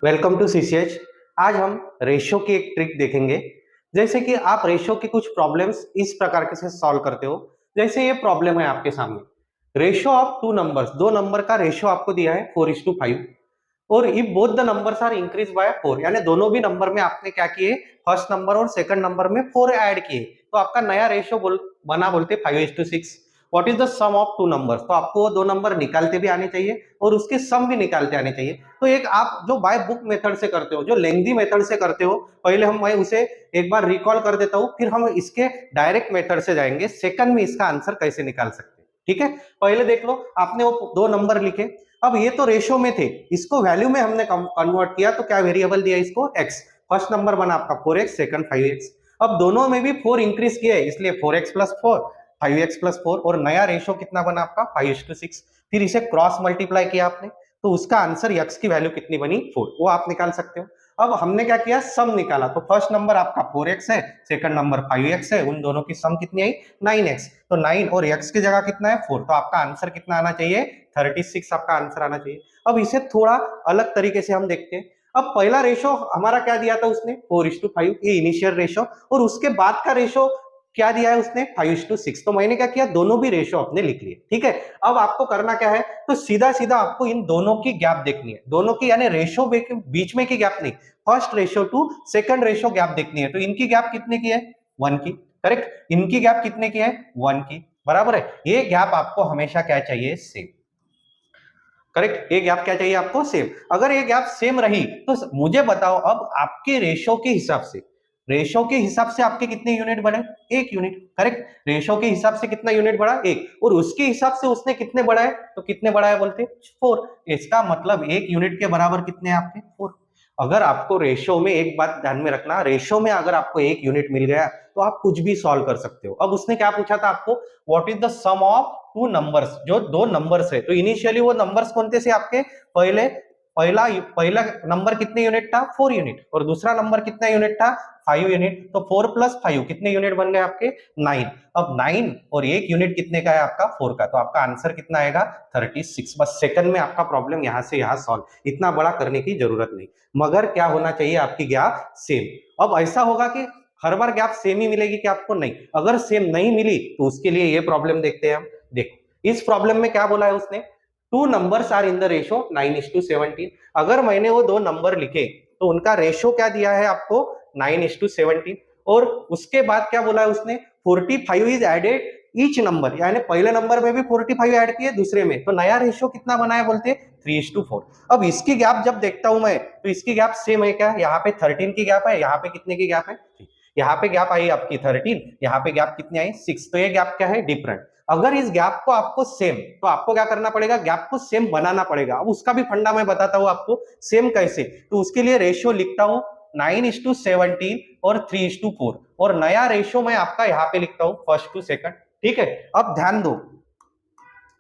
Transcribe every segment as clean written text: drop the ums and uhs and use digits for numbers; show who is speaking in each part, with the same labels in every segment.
Speaker 1: Welcome to CCH. आज हम ratio की एक ट्रिक देखेंगे। जैसे कि आप रेशो की कुछ प्रॉब्लम्स इस प्रकार के से सॉल्व करते हो। जैसे ये प्रॉब्लम है आपके सामने, रेशो ऑफ टू नंबर्स, दो नंबर का रेशो आपको दिया है 4:5 और if both the numbers are increase by 4, यानी दोनों भी नंबर में आपने क्या किए, फर्स्ट नंबर और सेकंड नंबर में 4 ऐड किए, तो आपका नया रेशो बना बोलते 5:6। What is the sum of two numbers, तो आपको वो दो नंबर निकालते भी आने चाहिए और उसके सम भी निकालते आने चाहिए। तो एक आप जो बाय बुक मेथड से करते हो, जो लेंथी मेथड से करते हो, पहले मैं उसे एक बार रिकॉल कर देता हूं, फिर हम इसके डायरेक्ट मेथड से जाएंगे, सेकंड में इसका आंसर कैसे निकाल सकते हैं। ठीक है, पहले देख लो, आपने वो दो नंबर लिखे। अब ये तो रेशो में थे, इसको वैल्यू में हमने कन्वर्ट किया, तो क्या वेरिएबल दिया इसको एक्स। फर्स्ट नंबर बना आपका 4x, सेकंड 5x। अब दोनों में भी 4 इंक्रीज किया है, इसलिए 4x प्लस 4, 5x प्लस 4, और नया रेशो कितना बना आपका 5:6। फिर इसे क्रॉस मल्टीप्लाई किया आपने, तो उसका आंसर x की वैल्यू कितनी बनी 4, वो आप निकाल सकते हो। अब हमने क्या किया, सम निकाला, तो फर्स्ट नंबर आपका 4x है, सेकंड नंबर 5x है, उन दोनों की सम कितनी आई 9x। तो 9 और x की जगह कितना है 4, तो आपका आंसर कितना आना चाहिए 36 आपका आंसर आना चाहिए। अब इसे थोड़ा अलग तरीके से हम देखते हैं। अब पहला रेशो हमारा क्या दिया था उसने 4:5, ये इनिशियल रेशो, और उसके बाद का रेशो क्या दिया है उसने 5:6। तो मैंने क्या किया, दोनों भी रेशो अपने लिख लिए। ठीक है, अब आपको करना क्या है, तो सीधा सीधा आपको इन दोनों की गैप देखनी है, दोनों की यानी रेशो बीच में की गैप नहीं, first ratio two second ratio gap देखनी है। तो इनकी गैप कितने की है 1 की, करेक्ट। इनकी गैप कितने की है 1 की, बराबर है। ये गैप आपको हमेशा क्या चाहिए, सेम, करेक्ट। ये गैप क्या चाहिए आपको, सेम। अगर ये गैप सेम रही तो मुझे बताओ, अब आपके रेशो के हिसाब से, रेशो के हिसाब से आपके कितने यूनिट बढ़े, 1 यूनिट, करेक्ट। रेशो के हिसाब से कितना यूनिट बढ़ा 1, और उसके हिसाब से उसने कितने बढ़ाए, तो कितने बढ़ाए बोलते 4। इसका मतलब 1 यूनिट के बराबर कितने आपके 4। अगर आपको रेशो में एक बात ध्यान में रखना, रेशो में अगर आपको 1 यूनिट मिल गया तो आप कुछ भी सॉल्व कर सकते हो। अब उसने क्या पूछा था आपको, what is the sum of two numbers, जो दो नंबर्स है, तो इनिशियली वो नंबर्स कौन से आपके, पहले पहला पहला नंबर कितने यूनिट था 4 यूनिट, और दूसरा नंबर कितना यूनिट था 5 यूनिट। तो 4 प्लस 5 कितने यूनिट बन गए आपके 9। अब 9 और 1 यूनिट कितने का है आपका 4 का, तो आपका आंसर कितना आएगा 36। बस सेकंड में आपका प्रॉब्लम यहां से यहां सॉल्व, इतना बड़ा करने की जरूरत नहीं, मगर क्या होना चाहिए आपकी गैप सेम। अब ऐसा होगा कि हर बार गैप सेम ही मिलेगी कि आपको, नहीं, अगर सेम नहीं मिली तो उसके लिए ये प्रॉब्लम देखते हैं हम। देखो इस प्रॉब्लम में क्या बोला है उसने, two numbers are in the ratio 9:17। अगर मैंने वो दो नंबर लिखे तो उनका रेशो क्या दिया है आपको 9:17, और उसके बाद क्या बोला है उसने 45 इज एडेड ईच नंबर, यानी पहले नंबर में भी 45 ऐड किए, दूसरे में, तो नया रेशो कितना बनाया बोलते 3:4। अब इसकी गैप जब देखता हूं मैं, तो इसकी गैप सेम है क्या, यहाँ पे 13 की गैप है, यहाँ पे कितने की गैप है, यहाँ पे गैप आई आपकी 13, यहाँ पे गैप कितनी आई 6, तो ये गैप क्या है डिफरेंट। अगर इस गैप को आपको सेम, तो आपको क्या करना पड़ेगा, गैप को सेम बनाना पड़ेगा। अब उसका भी फंडा मैं बताता हूं आपको, सेम कैसे, तो उसके लिए रेशियो लिखता हूं 9:17 और 3:4, और नया रेशियो मैं आपका यहाँ पे लिखता हूं फर्स्ट टू सेकंड। ठीक है, अब ध्यान दो,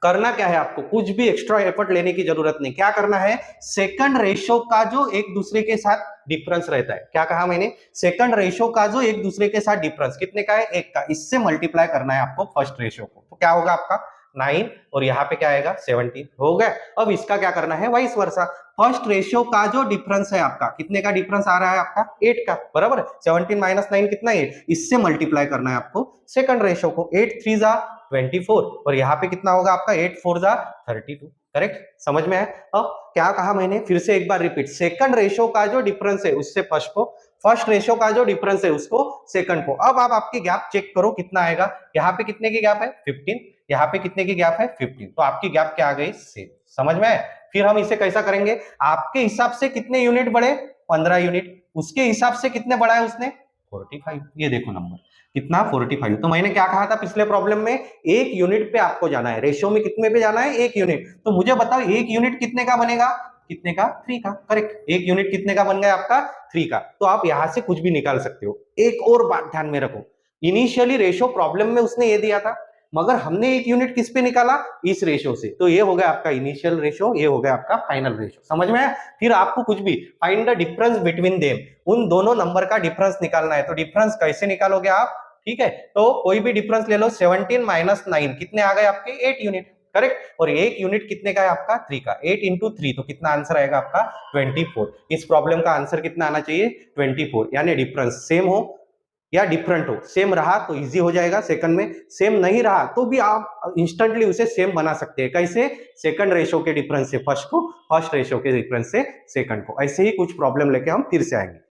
Speaker 1: करना क्या है आपको, कुछ भी एक्स्ट्रा एफर्ट लेने की जरूरत नहीं। क्या करना है, सेकंड रेशो का जो एक दूसरे के साथ डिफरेंस रहता है, क्या कहा मैंने, सेकंड रेशो का जो एक दूसरे के साथ डिफरेंस कितने का है 1 का, इससे मल्टीप्लाई करना है आपको फर्स्ट रेशो को। तो क्या होगा आपका 9 और यहाँ पे क्या आएगा 17, हो गया। अब इसका क्या करना है वाइस वर्सा, फर्स्ट रेशियो का जो डिफरेंस है आपका, कितने का डिफरेंस आ रहा है आपका 8 का, बराबर। 17 माइनस 9 कितना 8, इससे मल्टीप्लाई करना है आपको सेकंड रेशियो को। 8 3 जा 24, और यहाँ पे कितना होगा आपका 8 4 जा 32, करेक्ट। समझ में है। अब क्या कहा मैंने, फिर से एक बार रिपीट, सेकंड रेशियो का जो डिफरेंस है उससे फर्स्ट को, फर्स्ट रेशियो का जो डिफरेंस है उसको सेकंड को। अब आप आपकी गैप चेक करो कितना आएगा, यहाँ पे कितने की गैप है 15, यहाँ पे कितने की गैप है 15, तो आपकी गैप क्या आ गई सेम। समझ में है। फिर हम इसे कैसा करेंगे, आपके हिसाब से कितने यूनिट बढ़े 15 यूनिट, उसके हिसाब से कितने बढ़ाए उसने 45, ये देखो नंबर कितना 45। तो मैंने क्या कहा था पिछले प्रॉब्लम में, 1 यूनिट पे आपको जाना है, रेशियो में कितने पे जाना है 1 यूनिट। तो मुझे बताओ 1 यूनिट कितने का बनेगा, कितने का 3 का, करेक्ट। 1 यूनिट कितने का बन गया आपका 3 का। तो आप यहां से कुछ भी निकाल सकते हो। एक और बात ध्यान में रखो, इनिशियली रेशियो प्रॉब्लम में उसने ये दिया था, मगर हमने 1 यूनिट किस पे निकाला, इस रेशियो से, तो ये हो गया आपका इनिशियल रेशियो, ये हो गया आपका फाइनल रेशियो। समझ में आया। फिर आपको कुछ भी find the difference between them, उन दोनों नंबर का डिफरेंस निकालना है। तो डिफरेंस कैसे निकालोगे आप, ठीक है, तो कोई भी डिफरेंस ले लो, 17 माइनस 9 कितने आ गए आपके 8 यूनिट, करेक्ट। और एक यूनिट कितने का है आपका 3 का, 8 इंटू 3, तो कितना आंसर आएगा आपका 24। इस प्रॉब्लम का आंसर कितना आना चाहिए 24, यानी डिफरेंस सेम हो या डिफरेंट हो। सेम रहा तो इजी हो जाएगा सेकंड में, सेम नहीं रहा तो भी आप इंस्टेंटली उसे सेम बना सकते हैं। कैसे? सेकंड रेशो के डिफरेंस से फर्स्ट को, फर्स्ट रेशो के डिफरेंस से सेकंड को। ऐसे ही कुछ प्रॉब्लम लेके हम फिर से आएंगे।